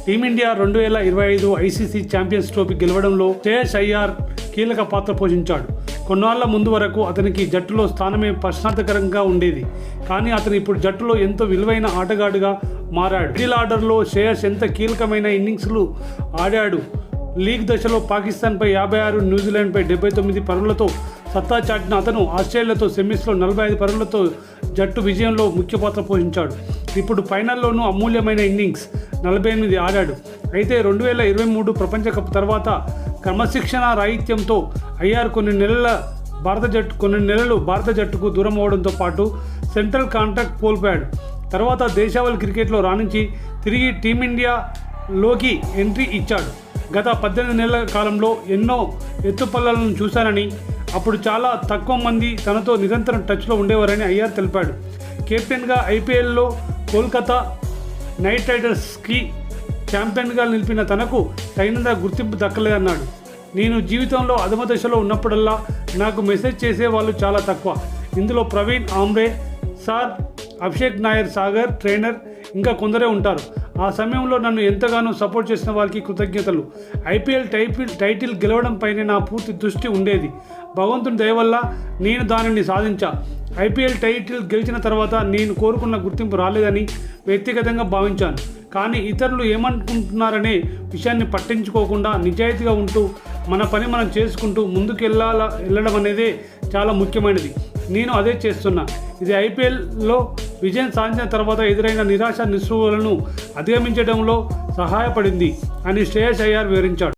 Team India 2025 ICC champions trophy గెలవడంలో శ్రేయస్ అయ్యర్ కీలక పాత్ర పోషించాడు. కొన్నాళ్ల ముందు వరకు అతనికి జట్టులో స్థానమే ప్రశ్నార్థకరంగా ఉండేది. కానీ అతను ఇప్పుడు జట్టులో ఎంతో విలువైన ఆటగాడుగా మారాడు. మిడిల్ ఆర్డర్లో శ్రేయస్ ఎంత కీలకమైన ఇన్నింగ్స్లు ఆడాడు. లీగ్ దశలో పాకిస్తాన్పై 56, న్యూజిలాండ్పై 79 పరుగులతో సత్తా చాటిన అతను ఆస్ట్రేలియాతో సెమీస్లో 45 పరుగులతో జట్టు విజయంలో ముఖ్య పాత్ర పోషించాడు. ఇప్పుడు ఫైనల్లోనూ అమూల్యమైన ఇన్నింగ్స్ 48 ఆడాడు. అయితే 2023 ప్రపంచ కప్ తర్వాత క్రమశిక్షణ రాహిత్యంతో అయ్యార్ కొన్ని నెలలు భారత జట్టుకు దూరం అవడంతో పాటు సెంట్రల్ కాంట్రాక్ట్ కోల్పోయాడు. తర్వాత దేశవాళీ క్రికెట్లో రాణించి తిరిగి టీమిండియాలోకి ఎంట్రీ ఇచ్చాడు. గత 18 నెలల కాలంలో ఎన్నో ఎత్తుపల్లాలను చూశానని, అప్పుడు చాలా తక్కువ మంది తనతో నిరంతరం టచ్లో ఉండేవారని అయ్యార్ తెలిపాడు. కెప్టెన్గా ఐపీఎల్లో కోల్కతా నైట్ రైడర్స్కి ఛాంపియన్గా నిలిపిన తనకు తగినంత గుర్తింపు దక్కలేదన్నాడు. నేను జీవితంలో అధమ దశలో ఉన్నప్పుడల్లా నాకు మెసేజ్ చేసే వాళ్ళు చాలా తక్కువ. ఇందులో ప్రవీణ్ ఆమ్రే, సార్, అభిషేక్ నాయర్ సాగర్ ట్రైనర్, ఇంకా కొందరే ఉంటారు. ఆ సమయంలో నన్ను ఎంతగానో సపోర్ట్ చేసిన వారికి కృతజ్ఞతలు. ఐపీఎల్ టైటిల్ గెలవడంపైనే నా పూర్తి దృష్టి ఉండేది. భగవంతుని దయ వల్ల నేను దానిని సాధించా. ఐపీఎల్ టైటిల్ గెలిచిన తర్వాత నేను కోరుకున్న గుర్తింపు రాలేదని వ్యక్తిగతంగా భావించాను. కానీ ఇతరులు ఏమనుకుంటున్నారనే విషయాన్ని పట్టించుకోకుండా నిజాయితీగా ఉంటూ మన పని మనం చేసుకుంటూ ముందుకు వెళ్ళడం అనేదే చాలా ముఖ్యమైనది. నేను అదే చేస్తున్నా. ఇది ఐపీఎల్లో విజయం సాధించిన తర్వాత ఎదురైన నిరాశ నిస్పృహలను అధిగమించడంలో సహాయపడింది అని శ్రేయస్ అయ్యర్ వివరించాడు.